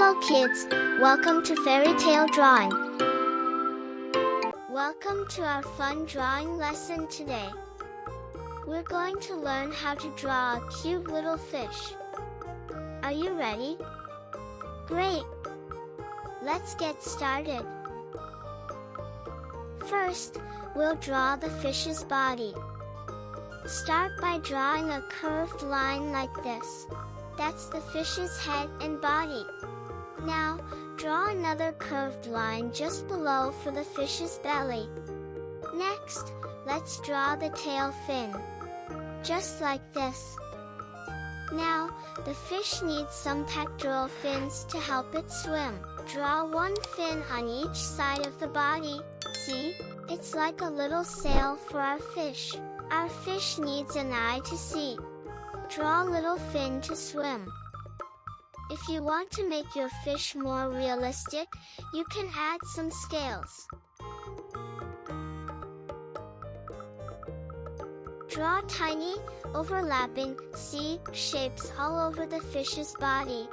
Hello kids, welcome to Fairy Tale Drawing. Welcome to our fun drawing lesson today. We're going to learn how to draw a cute little fish. Are you ready? Great! Let's get started. First, we'll draw the fish's body. Start by drawing a curved line like this. That's the fish's head and body. Now, draw another curved line just below for the fish's belly. Next, let's draw the tail fin. Just like this. Now, the fish needs some pectoral fins to help it swim. Draw one fin on each side of the body. See? It's like a little sail for our fish. Our fish needs an eye to see. Draw a little fin to swim. If you want to make your fish more realistic, you can add some scales. Draw tiny, overlapping C shapes all over the fish's body.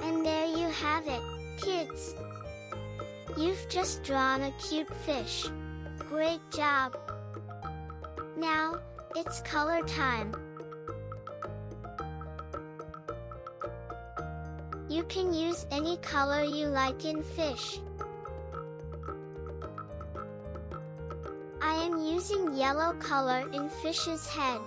And there you have it, kids! You've just drawn a cute fish. Great job! Now, it's color time. You can use any color you like in fish. I am using yellow color in fish's head.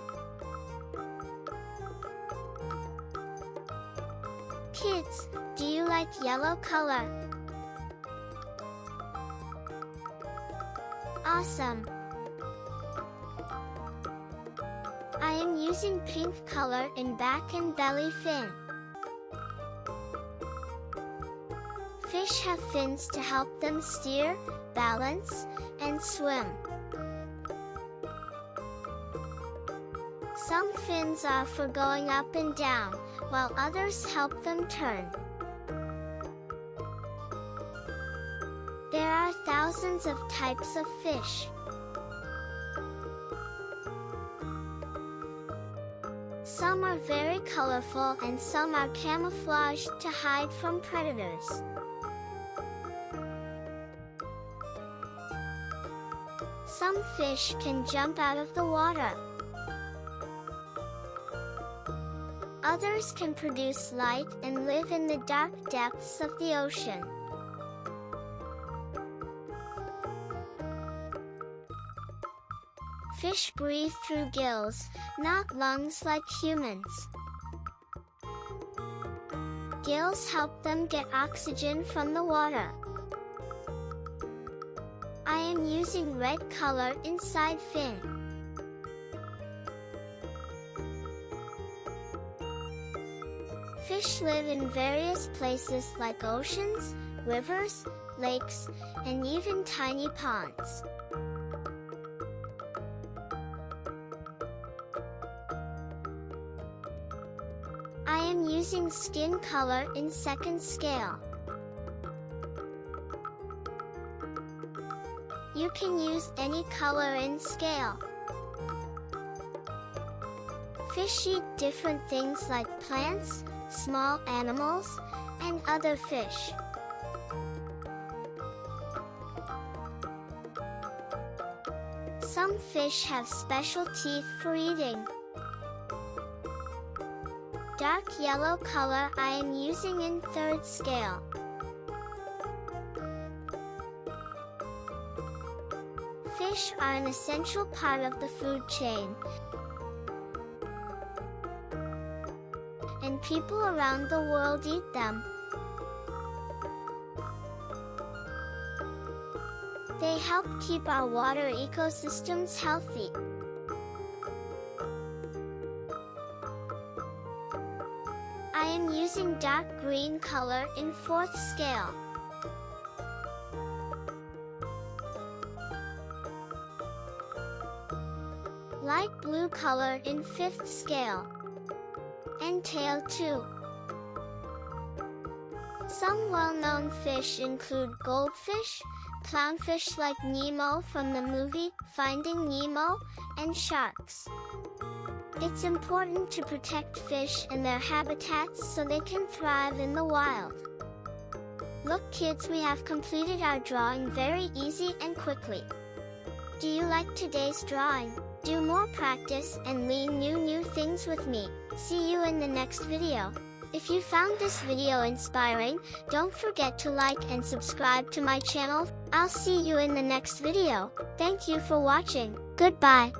Kids, do you like yellow color? Awesome! I am using pink color in back and belly fin. Fish have fins to help them steer, balance, and swim. Some fins are for going up and down, while others help them turn. There are thousands of types of fish. Some are very colorful and some are camouflaged to hide from predators. Some fish can jump out of the water. Others can produce light and live in the dark depths of the ocean. Fish breathe through gills, not lungs like humans. Gills help them get oxygen from the water. I am using red color inside fin. Fish live in various places like oceans, rivers, lakes, and even tiny ponds. I am using skin color in second scale. You can use any color in scale. Fish eat different things like plants, small animals, and other fish. Some fish have special teeth for eating. Dark yellow color I am using in third scale. Fish are an essential part of the food chain, and people around the world eat them. They help keep our water ecosystems healthy. I am using dark green color in fourth scale. Light blue color in fifth scale. And tail too. Some well-known fish include goldfish, clownfish like Nemo from the movie Finding Nemo, and sharks. It's important to protect fish and their habitats so they can thrive in the wild. Look kids, we have completed our drawing very easy and quickly. Do you like today's drawing? Do more practice and learn new things with me. See you in the next video. If you found this video inspiring, don't forget to like and subscribe to my channel. I'll see you in the next video. Thank you for watching. Goodbye.